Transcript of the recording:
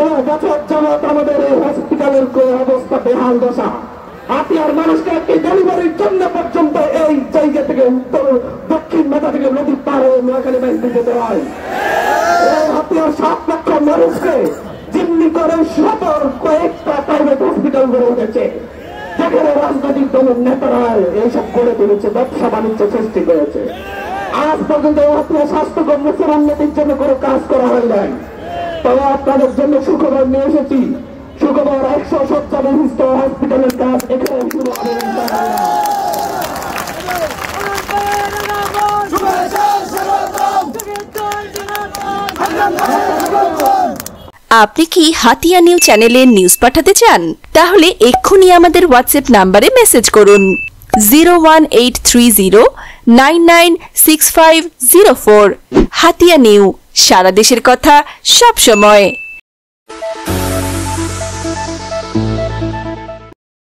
16 বছর যাবৎ আমাদের এই হসপিটালের অবস্থা বেহাল দশা। হাতিয়ার মানুষকে একটি ডেলিভারির জন্য পর্যন্ত এই জায়গা থেকে উত্তর দক্ষিণ মাথা থেকে নদী পার হয়ে নোয়াখালী বাইতে যেতে হয়। এই হাতিয়ার 7 লক্ষ মানুষকে জিম্মি করে সদর কয়েকটা প্রাইভেট হসপিটাল গড়ে উঠেছে, যেখানে রাজনৈতিক দলের নেতারা এইসব গড়ে তুলেছে, ব্যবসা বাণিজ্য সৃষ্টি করেছে। আজ পর্যন্ত হাতিয়া স্বাস্থ্য মুখের উন্নতির জন্য কোনো কাজ করা হয় নাই। তবে আপনাদের জন্য সুখবর নিয়ে এসেছি। সুখবর 100 শয্যা বিশিষ্ট হসপিটালের কাজ এখানে শুরু হবে। আপনি কি হাতিয়া নিউজ চ্যানেলে নিউজ পাঠাতে চান? তাহলে এক্ষুনি আমাদের হোয়াটসঅ্যাপ নাম্বারে মেসেজ করুন 01830996504। হাতিয়া নিউ, সারা দেশের কথা সব সময়।